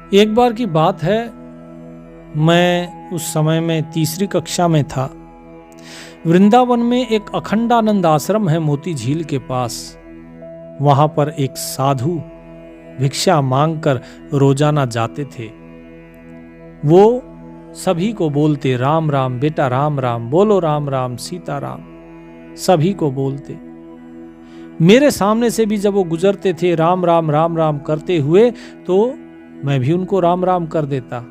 एक बार की बात है, मैं उस समय में तीसरी कक्षा में था। वृंदावन में एक अखंडानंद आश्रम है मोती झील के पास। वहां पर एक साधु भिक्षा मांगकर रोजाना जाते थे। वो सभी को बोलते राम राम बेटा, राम राम बोलो, राम राम सीता राम, सभी को बोलते। मेरे सामने से भी जब वो गुजरते थे राम राम राम राम करते हुए, तो मैं भी उनको राम राम कर देता।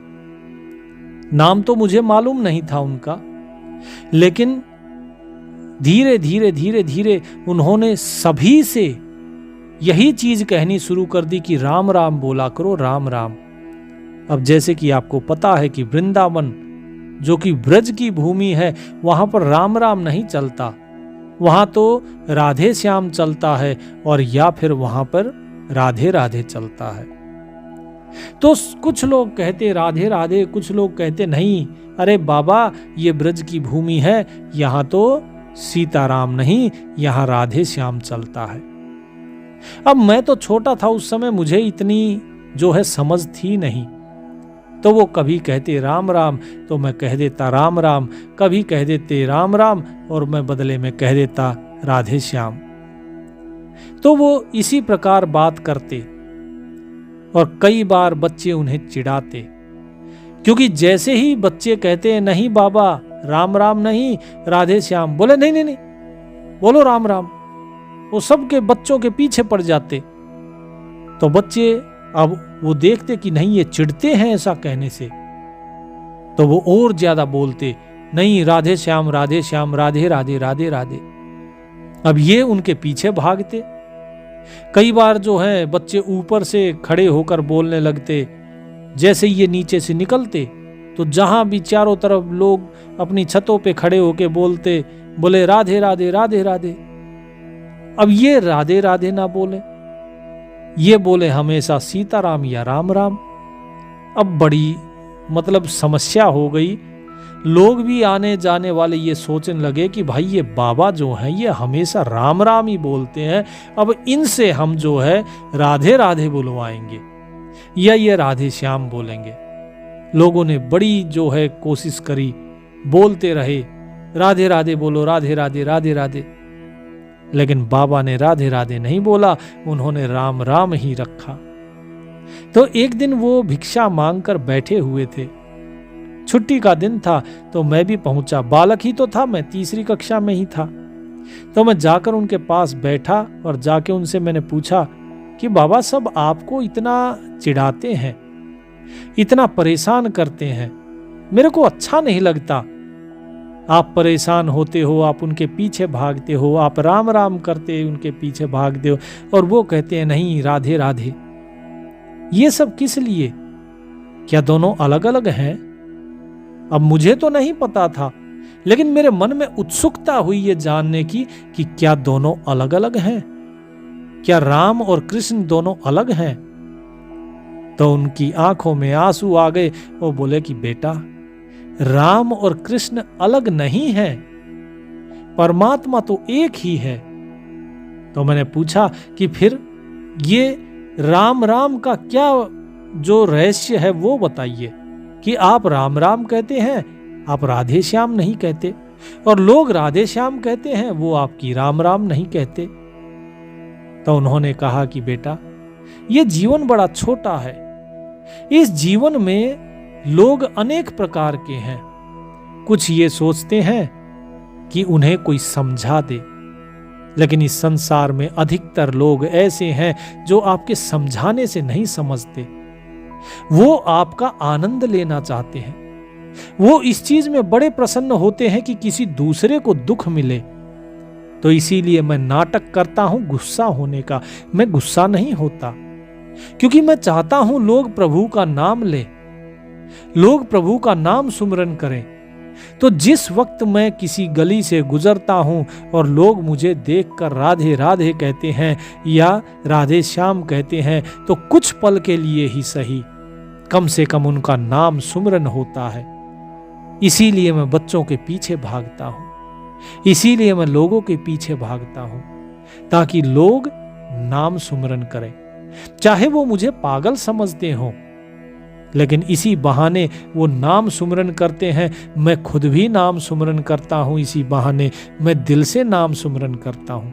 नाम तो मुझे मालूम नहीं था उनका, लेकिन धीरे धीरे धीरे धीरे उन्होंने सभी से यही चीज कहनी शुरू कर दी कि राम राम बोला करो, राम राम। अब जैसे कि आपको पता है कि वृंदावन जो कि ब्रज की भूमि है, वहां पर राम राम नहीं चलता, वहां तो राधे श्याम चलता है, और या फिर वहां पर राधे राधे चलता है। तो कुछ लोग कहते राधे राधे, कुछ लोग कहते नहीं, अरे बाबा ये ब्रज की भूमि है, यहां तो सीताराम नहीं, यहां राधे श्याम चलता है। अब मैं तो छोटा था उस समय, मुझे इतनी जो है समझ थी नहीं। तो वो कभी कहते राम राम तो मैं कह देता राम राम, कभी कह देते राम राम और मैं बदले में कह देता राधे श्याम। तो वो इसी प्रकार बात करते और कई बार बच्चे उन्हें चिढ़ाते, क्योंकि जैसे ही बच्चे कहते नहीं बाबा राम राम नहीं राधे श्याम, बोले नहीं नहीं नहीं बोलो राम राम, वो सबके बच्चों के पीछे पड़ जाते। तो बच्चे अब वो देखते कि नहीं ये चिढ़ते हैं ऐसा कहने से, तो वो और ज्यादा बोलते नहीं राधे श्याम राधे श्याम, राधे राधे राधे राधे। अब ये उनके पीछे भागते। कई बार जो है बच्चे ऊपर से खड़े होकर बोलने लगते। जैसे ये नीचे से निकलते तो जहां भी चारों तरफ लोग अपनी छतों पे खड़े होके बोलते, बोले राधे राधे राधे राधे। अब ये राधे राधे ना बोले, ये बोले हमेशा सीताराम या राम राम। अब बड़ी मतलब समस्या हो गई। लोग भी आने जाने वाले ये सोचने लगे कि भाई ये बाबा जो हैं ये हमेशा राम राम ही बोलते हैं, अब इनसे हम जो है राधे राधे बुलवाएंगे या ये राधे श्याम बोलेंगे। लोगों ने बड़ी जो है कोशिश करी, बोलते रहे राधे राधे बोलो, राधे राधे राधे राधे, लेकिन बाबा ने राधे राधे नहीं बोला, उन्होंने राम राम ही रखा। तो एक दिन वो भिक्षा मांगकर बैठे हुए थे। छुट्टी का दिन था तो मैं भी पहुंचा। बालक ही तो था, मैं तीसरी कक्षा में ही था। तो मैं जाकर उनके पास बैठा और जाके उनसे मैंने पूछा कि बाबा सब आपको इतना चिढ़ाते हैं, इतना परेशान करते हैं, मेरे को अच्छा नहीं लगता। आप परेशान होते हो, आप उनके पीछे भागते हो, आप राम राम करते उनके पीछे भागते हो, और वो कहते हैं नहीं राधे राधे। ये सब किस लिए? क्या दोनों अलग अलग हैं? अब मुझे तो नहीं पता था, लेकिन मेरे मन में उत्सुकता हुई ये जानने की कि क्या दोनों अलग अलग हैं, क्या राम और कृष्ण दोनों अलग हैं। तो उनकी आंखों में आंसू आ गए। वो बोले कि बेटा राम और कृष्ण अलग नहीं हैं, परमात्मा तो एक ही है। तो मैंने पूछा कि फिर ये राम राम का क्या जो रहस्य है वो बताइए, कि आप राम राम कहते हैं, आप राधे श्याम नहीं कहते, और लोग राधे श्याम कहते हैं, वो आपकी राम राम नहीं कहते। तो उन्होंने कहा कि बेटा ये जीवन बड़ा छोटा है, इस जीवन में लोग अनेक प्रकार के हैं। कुछ ये सोचते हैं कि उन्हें कोई समझा दे, लेकिन इस संसार में अधिकतर लोग ऐसे हैं जो आपके समझाने से नहीं समझते। वो आपका आनंद लेना चाहते हैं, वो इस चीज में बड़े प्रसन्न होते हैं कि किसी दूसरे को दुख मिले। तो इसीलिए मैं नाटक करता हूं गुस्सा होने का। मैं गुस्सा नहीं होता, क्योंकि मैं चाहता हूं लोग प्रभु का नाम ले, लोग प्रभु का नाम सुमिरन करें। तो जिस वक्त मैं किसी गली से गुजरता हूं और लोग मुझे देखकर राधे राधे कहते हैं या राधे श्याम कहते हैं, तो कुछ पल के लिए ही सही कम से कम उनका नाम सुमिरन होता है। इसीलिए मैं बच्चों के पीछे भागता हूं, इसीलिए मैं लोगों के पीछे भागता हूं, ताकि लोग नाम सुमिरन करें। चाहे वो मुझे पागल समझते हो, लेकिन इसी बहाने वो नाम सुमरन करते हैं। मैं खुद भी नाम सुमरन करता हूं, इसी बहाने मैं दिल से नाम सुमरन करता हूं।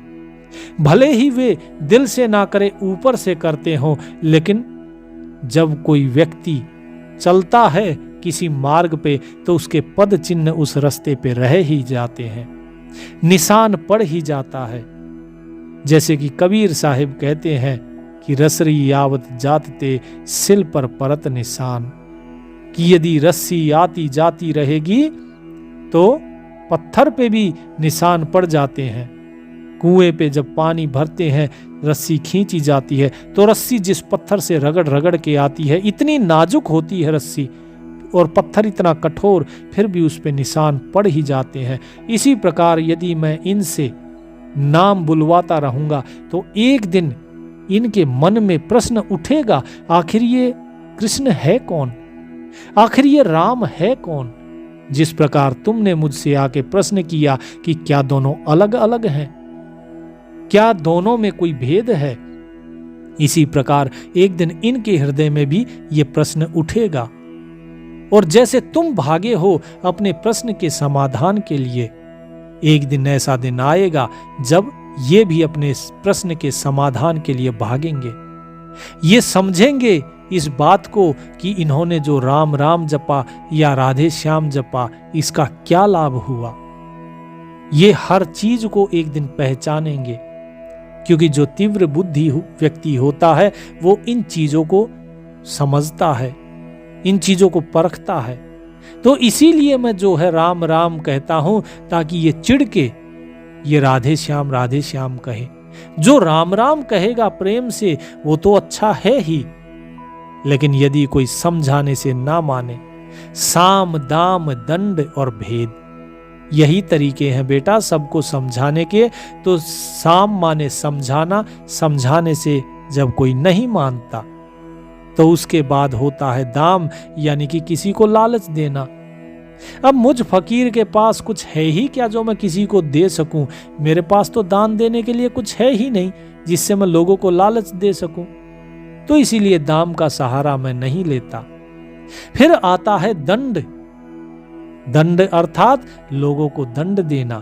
भले ही वे दिल से ना करे, ऊपर से करते हो, लेकिन जब कोई व्यक्ति चलता है किसी मार्ग पे तो उसके पद चिन्ह उस रास्ते पे रह ही जाते हैं, निशान पड़ ही जाता है। जैसे कि कबीर साहिब कहते हैं कि रसरी यावत जात ते सिल पर परत निशान, कि यदि रस्सी आती जाती रहेगी तो पत्थर पे भी निशान पड़ जाते हैं। कुएं पे जब पानी भरते हैं, रस्सी खींची जाती है तो रस्सी जिस पत्थर से रगड़ रगड़ के आती है, इतनी नाजुक होती है रस्सी और पत्थर इतना कठोर, फिर भी उस पे निशान पड़ ही जाते हैं। इसी प्रकार यदि मैं इनसे नाम बुलवाता रहूंगा तो एक दिन इनके मन में प्रश्न उठेगा, आखिर ये कृष्ण है कौन, आखिर ये राम है कौन। जिस प्रकार तुमने मुझसे आके प्रश्न किया कि क्या दोनों अलग अलग हैं, क्या दोनों में कोई भेद है, इसी प्रकार एक दिन इनके हृदय में भी ये प्रश्न उठेगा। और जैसे तुम भागे हो अपने प्रश्न के समाधान के लिए, एक दिन ऐसा दिन आएगा जब ये भी अपने प्रश्न के समाधान के लिए भागेंगे। ये समझेंगे इस बात को कि इन्होंने जो राम राम जपा या राधे श्याम जपा, इसका क्या लाभ हुआ। ये हर चीज को एक दिन पहचानेंगे, क्योंकि जो तीव्र बुद्धि व्यक्ति होता है वो इन चीजों को समझता है, इन चीजों को परखता है। तो इसीलिए मैं जो है राम राम कहता हूं, ताकि ये चिढ़ के ये राधे श्याम कहे। जो राम राम कहेगा प्रेम से वो तो अच्छा है ही, लेकिन यदि कोई समझाने से ना माने, साम दाम दंड और भेद, यही तरीके हैं बेटा सबको समझाने के। तो साम माने समझाना, समझाने से जब कोई नहीं मानता तो उसके बाद होता है दाम, यानी कि किसी को लालच देना। अब मुझ फकीर के पास कुछ है ही क्या जो मैं किसी को दे सकूं, मेरे पास तो दान देने के लिए कुछ है ही नहीं जिससे मैं लोगों को लालच दे सकूं, तो इसीलिए दाम का सहारा मैं नहीं लेता। फिर आता है दंड। दंड अर्थात लोगों को दंड देना,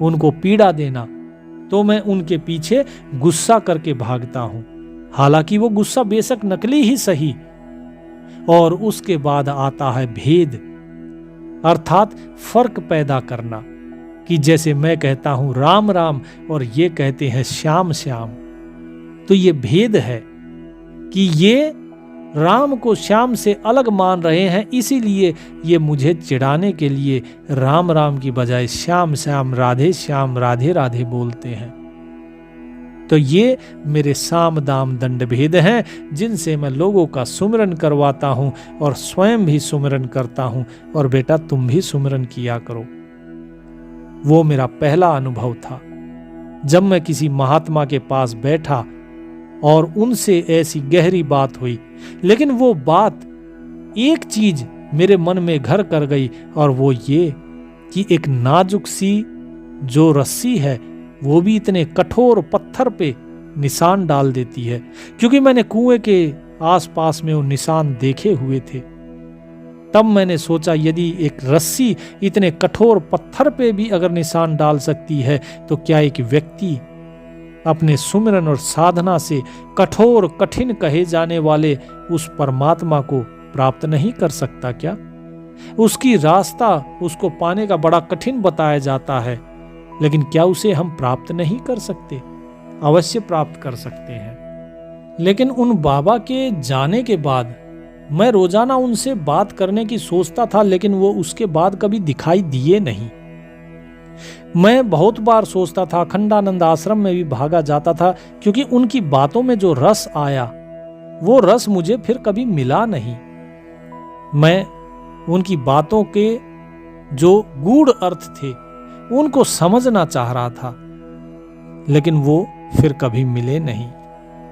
उनको पीड़ा देना, तो मैं उनके पीछे गुस्सा करके भागता हूं, हालांकि वो गुस्सा बेशक नकली ही सही। और उसके बाद आता है भेद, अर्थात फर्क पैदा करना, कि जैसे मैं कहता हूं राम राम और ये कहते हैं श्याम श्याम, तो ये भेद है कि ये राम को श्याम से अलग मान रहे हैं, इसीलिए ये मुझे चिढ़ाने के लिए राम राम की बजाय श्याम श्याम राधे राधे बोलते हैं। तो ये मेरे साम दाम दंड भेद हैं जिनसे मैं लोगों का सुमिरन करवाता हूं और स्वयं भी सुमिरन करता हूं। और बेटा तुम भी सुमिरन किया करो। वो मेरा पहला अनुभव था जब मैं किसी महात्मा के पास बैठा और उनसे ऐसी गहरी बात हुई, लेकिन वो बात एक चीज मेरे मन में घर कर गई, और वो ये कि एक नाजुक सी जो रस्सी है वो भी इतने कठोर पत्थर पे निशान डाल देती है। क्योंकि मैंने कुएं के आसपास में वो निशान देखे हुए थे, तब मैंने सोचा यदि एक रस्सी इतने कठोर पत्थर पे भी अगर निशान डाल सकती है, तो क्या एक व्यक्ति अपने सुमिरन और साधना से कठोर कठिन कहे जाने वाले उस परमात्मा को प्राप्त नहीं कर सकता क्या? उसकी रास्ता उसको पाने का बड़ा कठिन बताया जाता है, लेकिन क्या उसे हम प्राप्त नहीं कर सकते? अवश्य प्राप्त कर सकते हैं। लेकिन उन बाबा के जाने के बाद मैं रोजाना उनसे बात करने की सोचता था, लेकिन वो उसके बाद कभी दिखाई दिए नहीं। मैं बहुत बार सोचता था, अखंडानंद आश्रम में भी भागा जाता था, क्योंकि उनकी बातों में जो रस आया वो रस मुझे फिर कभी मिला नहीं। मैं उनकी बातों के जो गूढ़ अर्थ थे उनको समझना चाह रहा था, लेकिन वो फिर कभी मिले नहीं।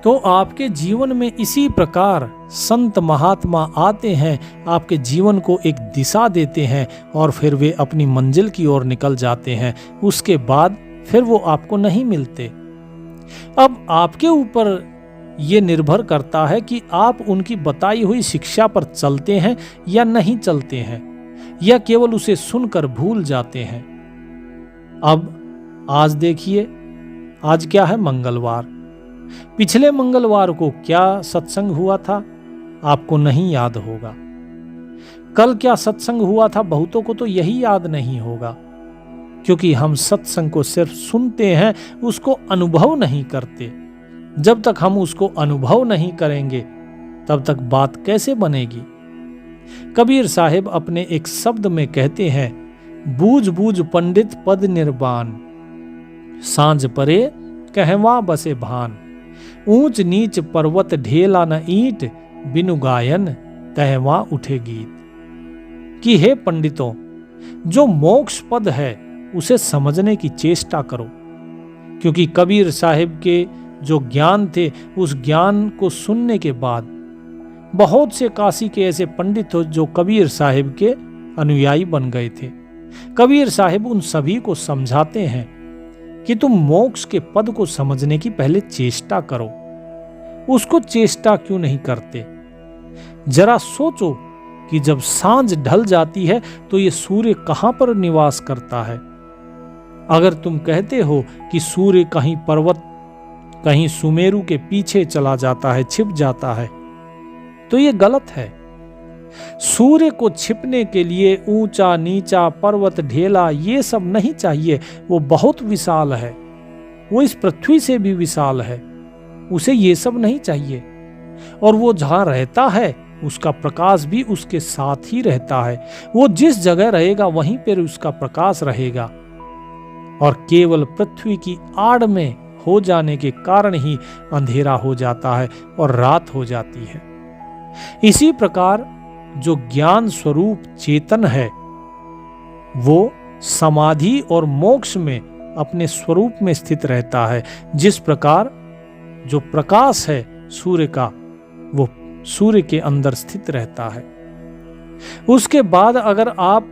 तो आपके जीवन में इसी प्रकार संत महात्मा आते हैं, आपके जीवन को एक दिशा देते हैं और फिर वे अपनी मंजिल की ओर निकल जाते हैं। उसके बाद फिर वो आपको नहीं मिलते। अब आपके ऊपर ये निर्भर करता है कि आप उनकी बताई हुई शिक्षा पर चलते हैं या नहीं चलते हैं, या केवल उसे सुनकर भूल जाते हैं। अब आज देखिए, आज क्या है? मंगलवार। पिछले मंगलवार को क्या सत्संग हुआ था आपको नहीं याद होगा। कल क्या सत्संग हुआ था बहुतों को तो यही याद नहीं होगा, क्योंकि हम सत्संग को सिर्फ सुनते हैं, उसको अनुभव नहीं करते। जब तक हम उसको अनुभव नहीं करेंगे तब तक बात कैसे बनेगी? कबीर साहिब अपने एक शब्द में कहते हैं, बूझ बूझ पंडित पद निर्वाण, सांझ परे कहवा बसे भान, ऊंच नीच पर्वत ढेला न ईंट, बिनु गायन तहवा उठे गीत। कि हे पंडितों, जो मोक्ष पद है उसे समझने की चेष्टा करो, क्योंकि कबीर साहिब के जो ज्ञान थे उस ज्ञान को सुनने के बाद बहुत से काशी के ऐसे पंडित हो जो कबीर साहिब के अनुयायी बन गए थे। कबीर साहिब उन सभी को समझाते हैं कि तुम मोक्ष के पद को समझने की पहले चेष्टा करो। उसको चेष्टा क्यों नहीं करते? जरा सोचो कि जब सांझ ढल जाती है तो ये सूर्य कहां पर निवास करता है। अगर तुम कहते हो कि सूर्य कहीं पर्वत, कहीं सुमेरु के पीछे चला जाता है, छिप जाता है, तो ये गलत है। सूर्य को छिपने के लिए ऊंचा नीचा पर्वत ढेला ये सब नहीं चाहिए। वो बहुत विशाल है, वो इस पृथ्वी से भी विशाल है, उसे ये सब नहीं चाहिए। और वो जहां रहता है उसका प्रकाश भी उसके साथ ही रहता है। वो जिस जगह रहेगा वहीं पर उसका प्रकाश रहेगा। और केवल पृथ्वी की आड़ में हो जाने के कारण ही अंधेरा हो जाता है और रात हो जाती है। इसी प्रकार जो ज्ञान स्वरूप चेतन है वो समाधि और मोक्ष में अपने स्वरूप में स्थित रहता है। जिस प्रकार जो प्रकाश है सूर्य का, वो सूर्य के अंदर स्थित रहता है। उसके बाद अगर आप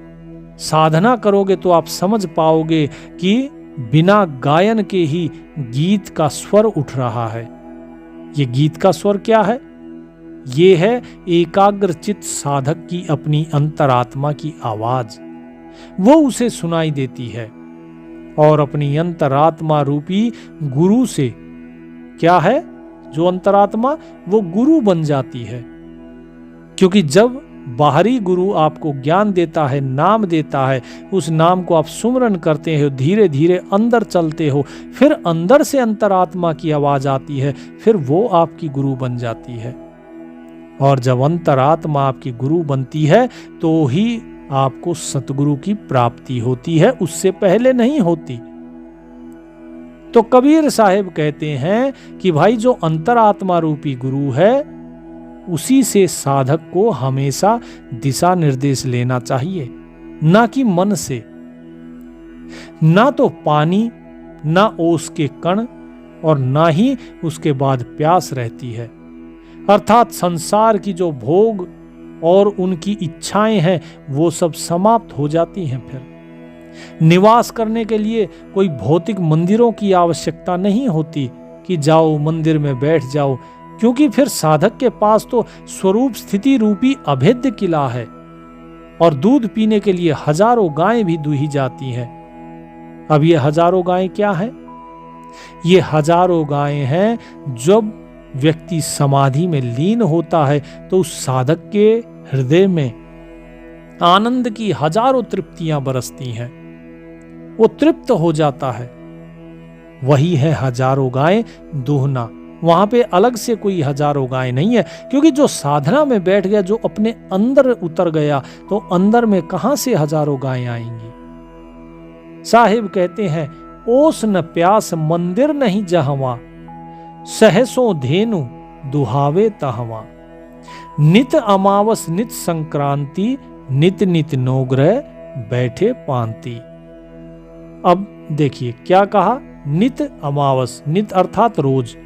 साधना करोगे तो आप समझ पाओगे कि बिना गायन के ही गीत का स्वर उठ रहा है। ये गीत का स्वर क्या है? ये है एकाग्रचित साधक की अपनी अंतरात्मा की आवाज। वो उसे सुनाई देती है और अपनी अंतरात्मा रूपी गुरु से, क्या है जो अंतरात्मा, वो गुरु बन जाती है। क्योंकि जब बाहरी गुरु आपको ज्ञान देता है, नाम देता है, उस नाम को आप सुमरन करते हो, धीरे धीरे अंदर चलते हो, फिर अंदर से अंतरात्मा की आवाज आती है, फिर वो आपकी गुरु बन जाती है। और जब अंतरात्मा आपकी गुरु बनती है तो ही आपको सतगुरु की प्राप्ति होती है, उससे पहले नहीं होती। तो कबीर साहिब कहते हैं कि भाई जो अंतरात्मा रूपी गुरु है उसी से साधक को हमेशा दिशा निर्देश लेना चाहिए, ना कि मन से। ना तो पानी, ना ओस के कण, और ना ही उसके बाद प्यास रहती है। अर्थात संसार की जो भोग और उनकी इच्छाएं हैं वो सब समाप्त हो जाती हैं। फिर निवास करने के लिए कोई भौतिक मंदिरों की आवश्यकता नहीं होती कि जाओ मंदिर में बैठ जाओ, क्योंकि फिर साधक के पास तो स्वरूप स्थिति रूपी अभेद्य किला है। और दूध पीने के लिए हजारों गायें भी दूही जाती हैं। अब ये हजारों गायें क्या हैं? ये हजारों गायें हैं जब व्यक्ति समाधि में लीन होता है तो उस साधक के हृदय में आनंद की हजारों तृप्तियां बरसती हैं, वो तृप्त हो जाता है। वही है हजारों गायें दूहना। वहां पे अलग से कोई हजारों गायें नहीं है, क्योंकि जो साधना में बैठ गया, जो अपने अंदर उतर गया, तो अंदर में कहां से हजारों गायें आएंगी। साहिब कहते हैं, ओस न प्यास मंदिर नहीं जहवा, सहसों धेनु दुहावे तहवा, नित अमावस नित संक्रांति, नित नित नौग्रह बैठे पांति। अब देखिए क्या कहा, नित अमावस, नित अर्थात रोज,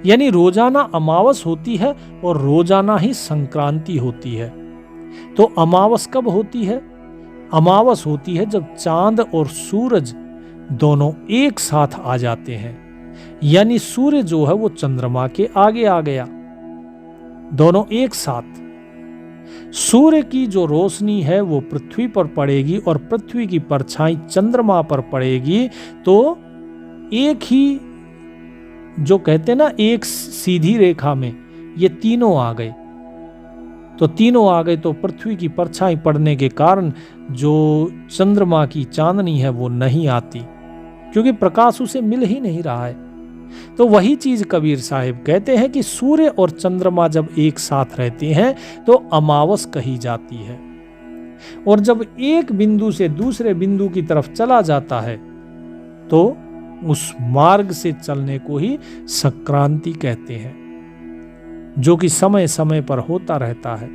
यानी रोजाना अमावस होती है और रोजाना ही संक्रांति होती है। तो अमावस कब होती है? अमावस होती है जब चांद और सूरज दोनों एक साथ आ जाते हैं। यानी सूर्य जो है वो चंद्रमा के आगे आ गया, दोनों एक साथ। सूर्य की जो रोशनी है वो पृथ्वी पर पड़ेगी और पृथ्वी की परछाई चंद्रमा पर पड़ेगी, तो एक ही, जो कहते हैं ना, एक सीधी रेखा में ये तीनों आ गए। तो तीनों आ गए तो पृथ्वी की परछाई पड़ने के कारण जो चंद्रमा की चांदनी है वो नहीं आती, क्योंकि प्रकाश उसे मिल ही नहीं रहा है। तो वही चीज कबीर साहिब कहते हैं कि सूर्य और चंद्रमा जब एक साथ रहते हैं तो अमावस कही जाती है, और जब एक बिंदु से दूसरे बिंदु की तरफ चला जाता है तो उस मार्ग से चलने को ही संक्रांति कहते हैं, जो कि समय समय पर होता रहता है।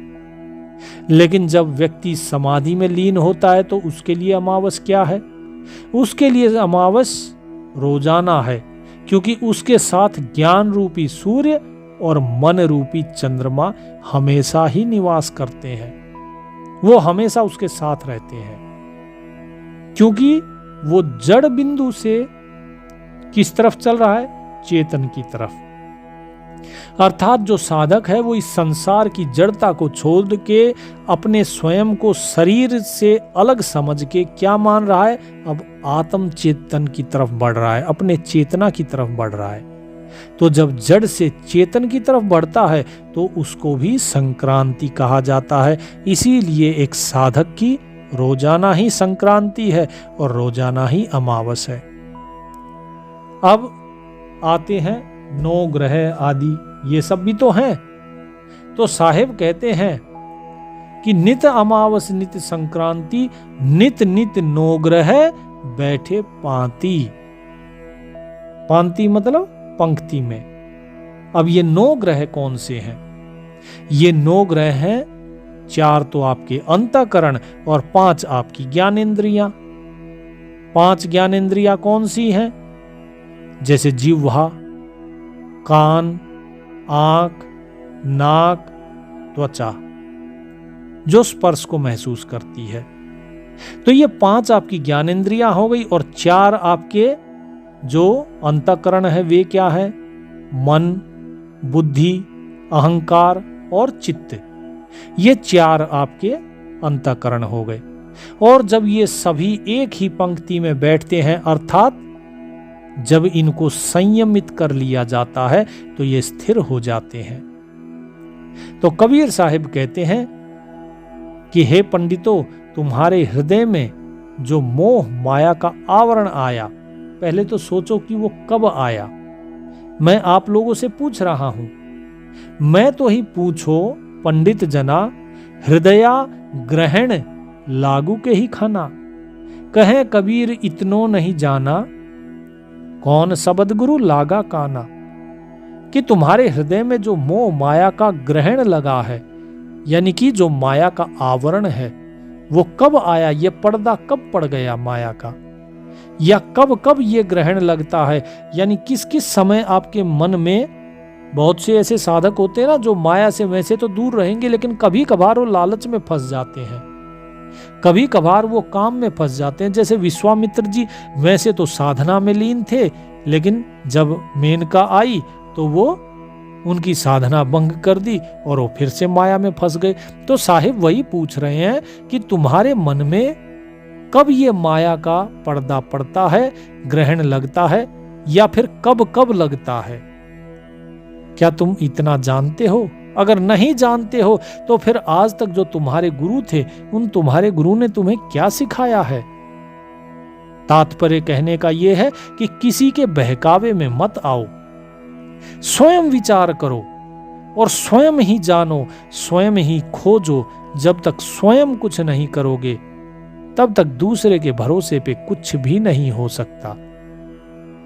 लेकिन जब व्यक्ति समाधि में लीन होता है तो उसके लिए अमावस क्या है? उसके लिए अमावस रोजाना है, क्योंकि उसके साथ ज्ञान रूपी सूर्य और मन रूपी चंद्रमा हमेशा ही निवास करते हैं। वो हमेशा उसके साथ रहते हैं, क्योंकि वो जड़ बिंदु से किस तरफ चल रहा है? चेतन की तरफ। अर्थात जो साधक है वो इस संसार की जड़ता को छोड़ के अपने स्वयं को शरीर से अलग समझ के क्या मान रहा है? अब आत्म चेतन की तरफ बढ़ रहा है, अपने चेतना की तरफ बढ़ रहा है। तो जब जड़ से चेतन की तरफ बढ़ता है तो उसको भी संक्रांति कहा जाता है। इसीलिए एक साधक की रोजाना ही संक्रांति है और रोजाना ही अमावस है। अब आते हैं 9 ग्रह आदि, ये सब भी तो हैं। तो साहिब कहते हैं कि नित अमावस नित संक्रांति, नित नित 9 ग्रह बैठे पांति। पांति मतलब पंक्ति में। अब ये 9 ग्रह कौन से हैं? ये 9 ग्रह हैं, 4 तो आपके अंतःकरण और 5 आपकी ज्ञानेंद्रियां। 5 ज्ञानेंद्रियां कौन सी हैं? जैसे जिह्वा, कान, आंख, नाक, त्वचा, जो स्पर्श को महसूस करती है। तो ये 5 आपकी ज्ञानेंद्रियां हो गई, और 4 आपके जो अंतःकरण है वे क्या है? मन, बुद्धि, अहंकार और चित्त। ये 4 आपके अंतःकरण हो गए। और जब ये सभी एक ही पंक्ति में बैठते हैं, अर्थात जब इनको संयमित कर लिया जाता है तो ये स्थिर हो जाते हैं। तो कबीर साहिब कहते हैं कि हे पंडितों, तुम्हारे हृदय में जो मोह माया का आवरण आया, पहले तो सोचो कि वो कब आया। मैं आप लोगों से पूछ रहा हूं, मैं तो ही पूछो पंडित जना, हृदया ग्रहण लागू के ही खाना। कहे कबीर इतनो नहीं जाना, कौन शब्द गुरु लागा काना। कि तुम्हारे हृदय में जो मोह माया का ग्रहण लगा है, यानी कि जो माया का आवरण है, वो कब आया? ये पर्दा कब पड़ गया माया का? या कब कब ये ग्रहण लगता है? यानी किस किस समय आपके मन में, बहुत से ऐसे साधक होते हैं ना जो माया से वैसे तो दूर रहेंगे, लेकिन कभी कभार वो लालच में फंस जाते हैं, कभी कभार वो काम में फंस जाते हैं। जैसे विश्वामित्र जी वैसे तो साधना में लीन थे, लेकिन जब मेनका आई तो वो उनकी साधना भंग कर दी और वो फिर से माया में फंस गए। तो साहिब वही पूछ रहे हैं कि तुम्हारे मन में कब ये माया का पर्दा पड़ता है, ग्रहण लगता है, या फिर कब कब लगता है? क्या तुम इतना जानते हो? अगर नहीं जानते हो तो फिर आज तक जो तुम्हारे गुरु थे, उन तुम्हारे गुरु ने तुम्हें क्या सिखाया है? तात्पर्य कहने का यह है कि किसी के बहकावे में मत आओ, स्वयं विचार करो और स्वयं ही जानो, स्वयं ही खोजो। जब तक स्वयं कुछ नहीं करोगे तब तक दूसरे के भरोसे पे कुछ भी नहीं हो सकता।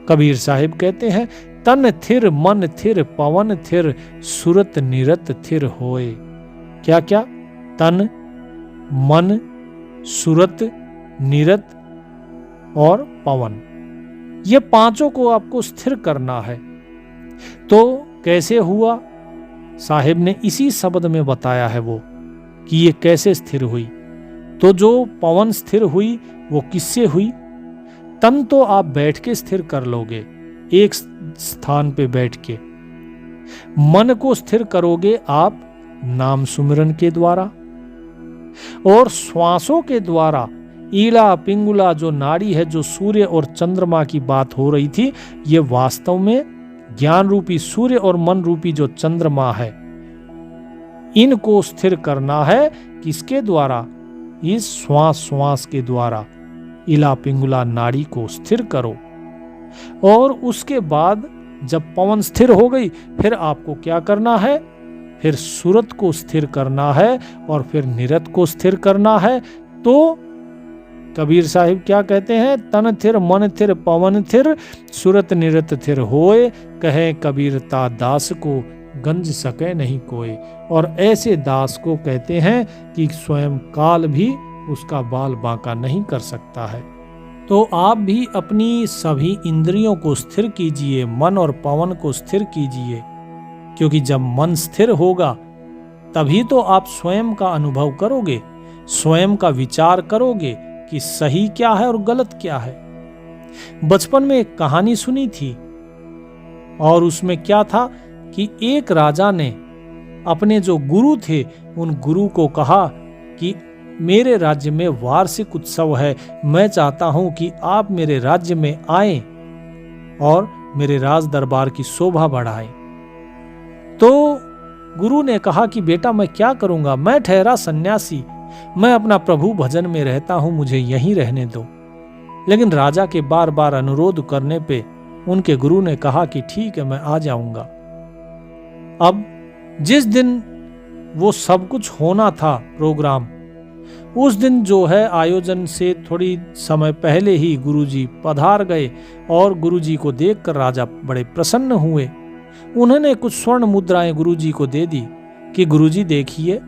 कबीर साहिब कहते हैं, तन थिर मन थिर पवन थिर सुरत निरत थिर होए। क्या क्या? तन, मन, सुरत, निरत और पवन, ये पांचों को आपको स्थिर करना है। तो कैसे हुआ? साहिब ने इसी शब्द में बताया है वो कि ये कैसे स्थिर हुई। तो जो पवन स्थिर हुई वो किससे हुई? तन तो आप बैठ के स्थिर कर लोगे, एक स्थान पे बैठ के। मन को स्थिर करोगे आप नाम सुमिरन के द्वारा, और श्वासों के द्वारा ईला पिंगुला जो नाड़ी है, जो सूर्य और चंद्रमा की बात हो रही थी, ये वास्तव में ज्ञान रूपी सूर्य और मन रूपी जो चंद्रमा है, इनको स्थिर करना है। किसके द्वारा? इस श्वास के द्वारा ईला पिंगुला नाड़ी को स्थिर करो। और उसके बाद जब पवन स्थिर हो गई, फिर आपको क्या करना है? फिर सूरत को स्थिर करना है और फिर निरत को स्थिर करना है। तो कबीर साहिब क्या कहते हैं? तन थिर मन थिर पवन थिर, सूरत निरत थिर होए, कहे कबीरता दास को गंज सके नहीं कोई। और ऐसे दास को कहते हैं कि स्वयं काल भी उसका बाल बांका नहीं कर सकता है। तो आप भी अपनी सभी इंद्रियों को स्थिर कीजिए, मन और पवन को स्थिर कीजिए, क्योंकि जब मन स्थिर होगा तभी तो आप स्वयं का अनुभव करोगे, स्वयं का विचार करोगे कि सही क्या है और गलत क्या है। बचपन में एक कहानी सुनी थी और उसमें क्या था कि एक राजा ने अपने जो गुरु थे उन गुरु को कहा कि मेरे राज्य में वार्षिक उत्सव है, मैं चाहता हूं कि आप मेरे राज्य में आएं और मेरे राज दरबार की शोभा बढ़ाएं। तो गुरु ने कहा कि बेटा मैं क्या करूंगा, मैं ठहरा सन्यासी, मैं अपना प्रभु भजन में रहता हूं, मुझे यहीं रहने दो। लेकिन राजा के बार बार अनुरोध करने पे उनके गुरु ने कहा कि ठीक है, मैं आ जाऊंगा। अब जिस दिन वो सब कुछ होना था प्रोग्राम, उस दिन जो है आयोजन से थोड़ी समय पहले ही गुरुजी पधार गए और गुरुजी को देखकर राजा बड़े प्रसन्न हुए। उन्होंने कुछ स्वर्ण मुद्राएं गुरुजी को दे दी कि गुरुजी देखिए,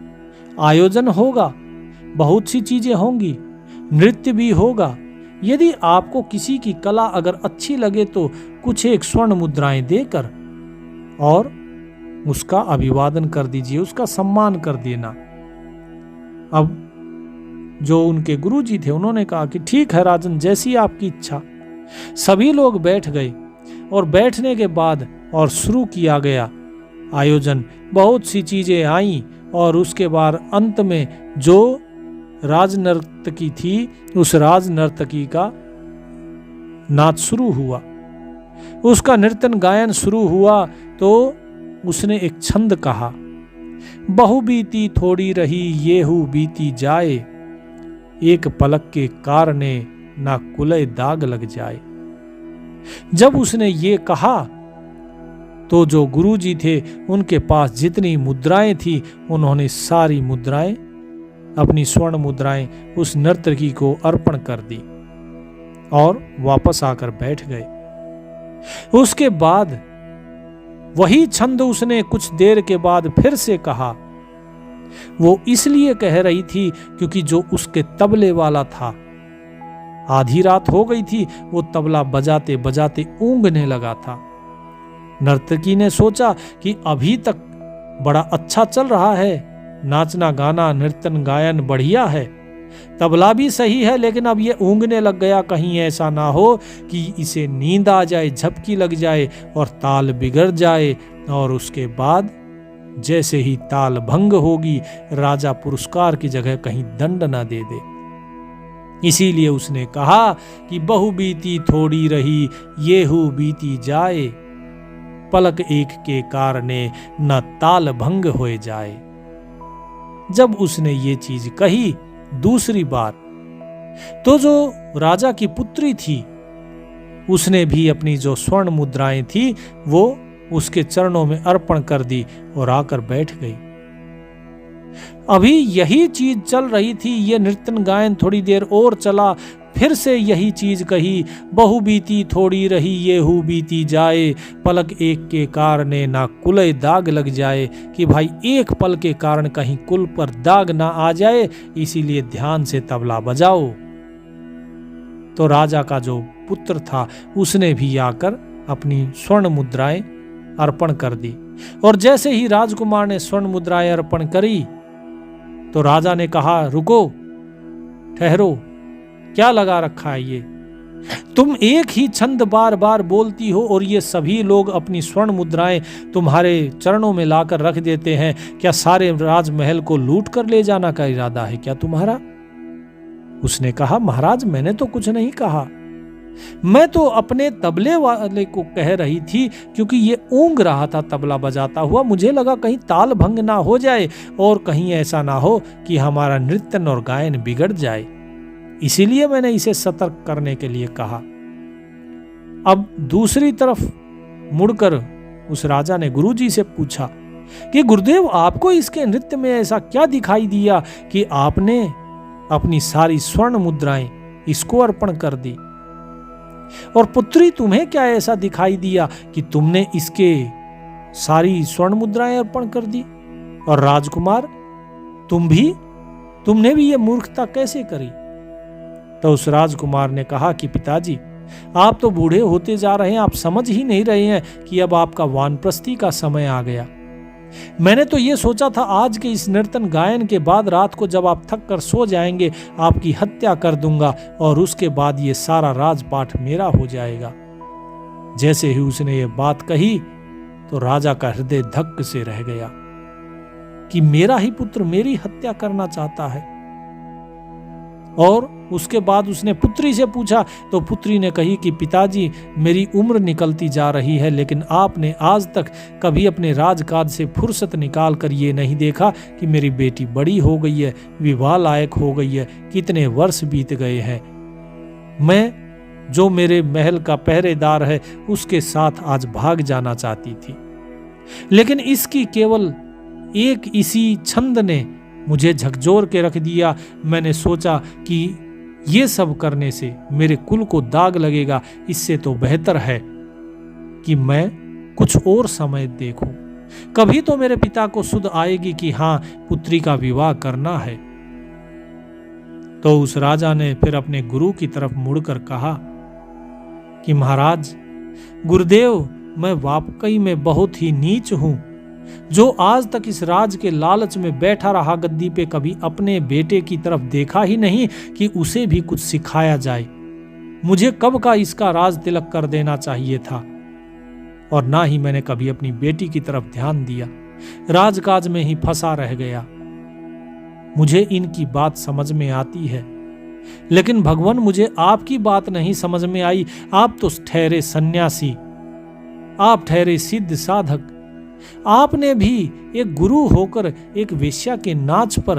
आयोजन होगा, बहुत सी चीजें होंगी, नृत्य भी होगा, यदि आपको किसी की कला अगर अच्छी लगे तो कुछ एक स्वर्ण मुद्राएं देकर और उसका अभिवादन कर दीजिए, उसका सम्मान कर देना। अब जो उनके गुरुजी थे उन्होंने कहा कि ठीक है राजन, जैसी आपकी इच्छा। सभी लोग बैठ गए और बैठने के बाद और शुरू किया गया आयोजन। बहुत सी चीजें आई और उसके बाद अंत में जो राज नर्तकी थी उस राज नर्तकी का नाच शुरू हुआ, उसका नृत्यन गायन शुरू हुआ। तो उसने एक छंद कहा, बहु बीती थोड़ी रही येहू बीती जाए, एक पलक के कारणे ना कुलय दाग लग जाए। जब उसने ये कहा तो जो गुरुजी थे उनके पास जितनी मुद्राएं थी उन्होंने सारी मुद्राएं, अपनी स्वर्ण मुद्राएं उस नर्तकी को अर्पण कर दी और वापस आकर बैठ गए। उसके बाद वही छंद उसने कुछ देर के बाद फिर से कहा। वो इसलिए कह रही थी क्योंकि जो उसके तबले वाला था, आधी रात हो गई थी, वो तबला बजाते बजाते ऊँघने लगा था। नर्तकी ने सोचा कि अभी तक बड़ा अच्छा चल रहा है, नाचना गाना नृत्यन गायन बढ़िया है, तबला भी सही है, लेकिन अब ये ऊँघने लग गया, कहीं ऐसा ना हो कि इसे नींद आ जाए, झपकी लग जाए और ताल बिगड़ जाए और उसके बाद जैसे ही ताल भंग होगी राजा पुरस्कार की जगह कहीं दंड ना दे दे। इसीलिए उसने कहा कि बहु बीती थोड़ी रही येहू बीती जाए, पलक एक के कारणे न ताल भंग हो जाए। जब उसने ये चीज कही दूसरी बार, तो जो राजा की पुत्री थी उसने भी अपनी जो स्वर्ण मुद्राएं थी वो उसके चरणों में अर्पण कर दी और आकर बैठ गई। अभी यही चीज चल रही थी, ये नृत्यन गायन थोड़ी देर और चला, फिर से यही चीज कही, बहु बीती थोड़ी रही येहू बीती जाए, पलक एक के कारणे ना कुलय दाग लग जाए, कि भाई एक पल के कारण कहीं कुल पर दाग ना आ जाए, इसीलिए ध्यान से तबला बजाओ। तो राजा का जो पुत्र था उसने भी आकर अपनी स्वर्ण मुद्राएं अर्पण कर दी और जैसे ही राजकुमार ने स्वर्ण मुद्राएं अर्पण करी तो राजा ने कहा, रुको, ठहरो, क्या लगा रखा है ये? तुम एक ही छंद बार बार बोलती हो और ये सभी लोग अपनी स्वर्ण मुद्राएं तुम्हारे चरणों में लाकर रख देते हैं। क्या सारे राजमहल को लूट कर ले जाना का इरादा है क्या तुम्हारा? उसने कहा, महाराज मैंने तो कुछ नहीं कहा, मैं तो अपने तबले वाले को कह रही थी, क्योंकि ये ऊँग रहा था तबला बजाता हुआ। मुझे लगा कहीं ताल भंग ना हो जाए और कहीं ऐसा ना हो कि हमारा नृत्य और गायन बिगड़ जाए, इसीलिए मैंने इसे सतर्क करने के लिए कहा। अब दूसरी तरफ मुड़कर उस राजा ने गुरुजी से पूछा कि गुरुदेव, आपको इसके नृत्य में ऐसा क्या दिखाई दिया कि आपने अपनी सारी स्वर्ण मुद्राएं इसको अर्पण कर दी? और पुत्री, तुम्हें क्या ऐसा दिखाई दिया कि तुमने इसके सारी स्वर्ण मुद्राएं अर्पण कर दी? और राजकुमार, तुमने भी ये मूर्खता कैसे करी? तो उस राजकुमार ने कहा कि पिताजी, आप तो बूढ़े होते जा रहे हैं, आप समझ ही नहीं रहे हैं कि अब आपका वानप्रस्थी का समय आ गया। मैंने तो ये सोचा था आज के इस नर्तन गायन के बाद रात को जब आप थक कर सो जाएंगे आपकी हत्या कर दूंगा और उसके बाद ये सारा राजपाट मेरा हो जाएगा। जैसे ही उसने ये बात कही तो राजा का हृदय धक्क से रह गया कि मेरा ही पुत्र मेरी हत्या करना चाहता है। और उसके बाद उसने पुत्री से पूछा तो पुत्री ने कही कि पिताजी, मेरी उम्र निकलती जा रही है, लेकिन आपने आज तक कभी अपने राजकाज से फुर्सत निकाल कर ये नहीं देखा कि मेरी बेटी बड़ी हो गई है, विवाह लायक हो गई है, कितने वर्ष बीत गए हैं। मैं जो मेरे महल का पहरेदार है उसके साथ आज भाग जाना चाहती थी, लेकिन इसकी केवल एक इसी छंद ने मुझे झकझोर के रख दिया। मैंने सोचा कि ये सब करने से मेरे कुल को दाग लगेगा, इससे तो बेहतर है कि मैं कुछ और समय देखूं। कभी तो मेरे पिता को सुध आएगी कि हाँ, पुत्री का विवाह करना है। तो उस राजा ने फिर अपने गुरु की तरफ मुड़कर कहा कि महाराज, गुरुदेव, मैं वाकई में बहुत ही नीच हूं, जो आज तक इस राज के लालच में बैठा रहा गद्दी पे, कभी अपने बेटे की तरफ देखा ही नहीं कि उसे भी कुछ सिखाया जाए। मुझे कब का इसका राज तिलक कर देना चाहिए था, और ना ही मैंने कभी अपनी बेटी की तरफ ध्यान दिया, राजकाज में ही फंसा रह गया। मुझे इनकी बात समझ में आती है, लेकिन भगवान, मुझे आपकी बात नहीं समझ में आई। आप तो ठहरे सन्यासी, आप ठहरे सिद्ध साधक, आपने भी एक गुरु होकर एक वेश्या के नाच पर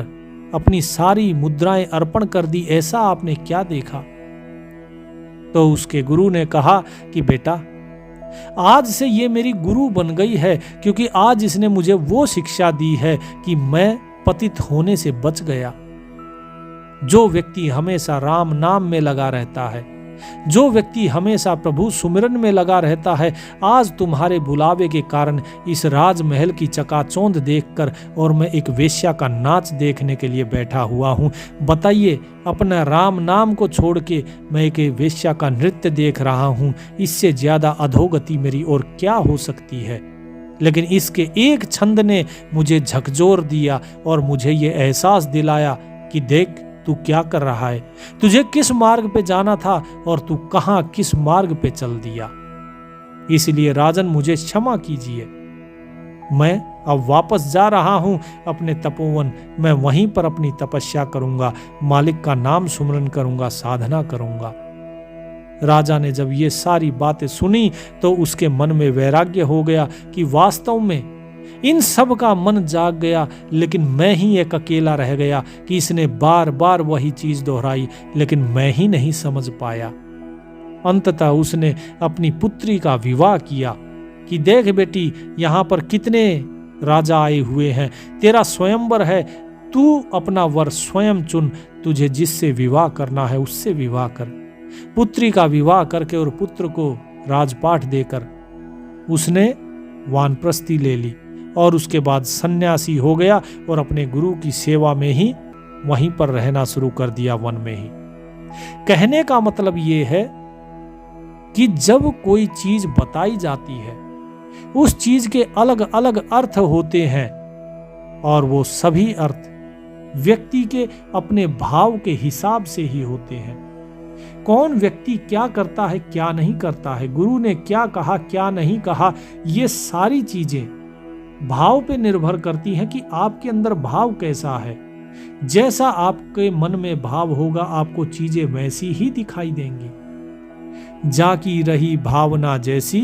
अपनी सारी मुद्राएं अर्पण कर दी, ऐसा आपने क्या देखा? तो उसके गुरु ने कहा कि बेटा, आज से ये मेरी गुरु बन गई है, क्योंकि आज इसने मुझे वो शिक्षा दी है कि मैं पतित होने से बच गया। जो व्यक्ति हमेशा राम नाम में लगा रहता है, जो व्यक्ति हमेशा प्रभु सुमिरन में लगा रहता है, आज तुम्हारे बुलावे के कारण इस राजमहल की चकाचौंध देखकर और मैं एक वेश्या का नाच देखने के लिए बैठा हुआ हूँ। बताइए, अपना राम नाम को छोड़ के मैं एक वेश्या का नृत्य देख रहा हूँ, इससे ज्यादा अधोगति मेरी और क्या हो सकती है? लेकिन इसके एक छंद ने मुझे झकझोर दिया और मुझे ये एहसास दिलाया कि देख, तू क्या कर रहा है, तुझे किस मार्ग पे जाना था और तू कहां किस मार्ग पे चल दिया। इसलिए राजन, मुझे क्षमा कीजिए, मैं अब वापस जा रहा हूं अपने तपोवन। मैं वहीं पर अपनी तपस्या करूंगा, मालिक का नाम सुमरन करूंगा, साधना करूंगा। राजा ने जब ये सारी बातें सुनी तो उसके मन में वैराग्य हो गया कि वास्तव में इन सब का मन जाग गया, लेकिन मैं ही एक अकेला रह गया कि इसने बार बार वही चीज दोहराई, लेकिन मैं ही नहीं समझ पाया। अंततः उसने अपनी पुत्री का विवाह किया कि देख बेटी, यहाँ पर कितने राजा आए हुए हैं, तेरा स्वयंवर है, तू अपना वर स्वयं चुन, तुझे जिससे विवाह करना है उससे विवाह कर। पुत्री का विवाह करके और पुत्र को राजपाट देकर उसने वानप्रस्थी ले ली और उसके बाद सन्यासी हो गया और अपने गुरु की सेवा में ही वहीं पर रहना शुरू कर दिया, वन में ही। कहने का मतलब ये है कि जब कोई चीज बताई जाती है उस चीज के अलग अलग अर्थ होते हैं और वो सभी अर्थ व्यक्ति के अपने भाव के हिसाब से ही होते हैं। कौन व्यक्ति क्या करता है क्या नहीं करता है, गुरु ने क्या कहा क्या नहीं कहा, ये सारी चीजें भाव पे निर्भर करती हैं कि आपके अंदर भाव कैसा है। जैसा आपके मन में भाव होगा आपको चीजें वैसी ही दिखाई देंगी। जाकी रही भावना जैसी,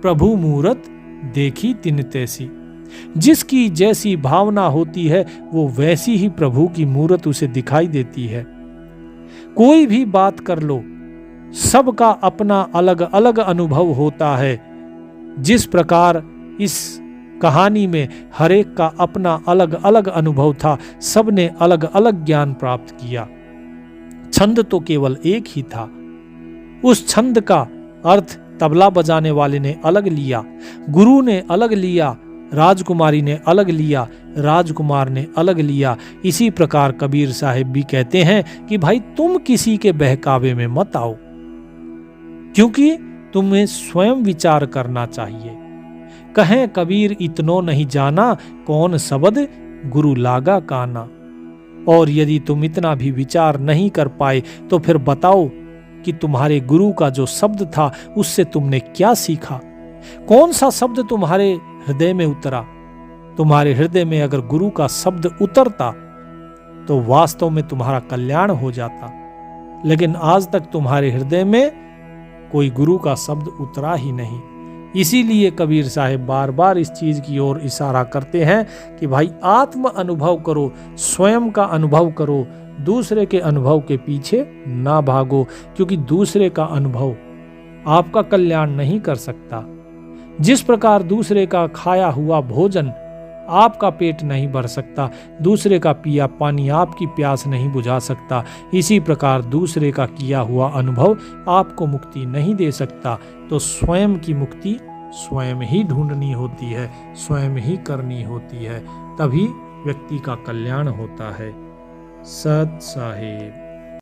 प्रभु मूरत देखी तिन तैसी। जिसकी जैसी भावना होती है वो वैसी ही प्रभु की मूरत उसे दिखाई देती है। कोई भी बात कर लो, सबका अपना अलग अलग अनुभव होता है। जिस प्रकार इस कहानी में हर एक का अपना अलग अलग अनुभव था, सबने अलग अलग ज्ञान प्राप्त किया। छंद तो केवल एक ही था। उस छंद का अर्थ तबला बजाने वाले ने अलग लिया, गुरु ने अलग लिया, राजकुमारी ने अलग लिया, राजकुमार ने अलग लिया। इसी प्रकार कबीर साहिब भी कहते हैं कि भाई तुम किसी के बहकावे में मत आओ, क्योंकि तुम्हें स्वयं विचार करना चाहिए। कहें कबीर इतनो नहीं जाना, कौन शब्द गुरु लागा काना। और यदि तुम इतना भी विचार नहीं कर पाए तो फिर बताओ कि तुम्हारे गुरु का जो शब्द था उससे तुमने क्या सीखा। कौन सा शब्द तुम्हारे हृदय में उतरा। तुम्हारे हृदय में अगर गुरु का शब्द उतरता तो वास्तव में तुम्हारा कल्याण हो जाता, लेकिन आज तक तुम्हारे हृदय में कोई गुरु का शब्द उतरा ही नहीं। इसीलिए कबीर साहिब बार बार इस चीज की ओर इशारा करते हैं कि भाई आत्म अनुभव करो, स्वयं का अनुभव करो, दूसरे के अनुभव के पीछे ना भागो, क्योंकि दूसरे का अनुभव आपका कल्याण नहीं कर सकता। जिस प्रकार दूसरे का खाया हुआ भोजन आपका पेट नहीं भर सकता, दूसरे का पिया पानी आपकी प्यास नहीं बुझा सकता, इसी प्रकार दूसरे का किया हुआ अनुभव आपको मुक्ति नहीं दे सकता। तो स्वयं की मुक्ति स्वयं ही ढूंढनी होती है, स्वयं ही करनी होती है, तभी व्यक्ति का कल्याण होता है। सत साहिब।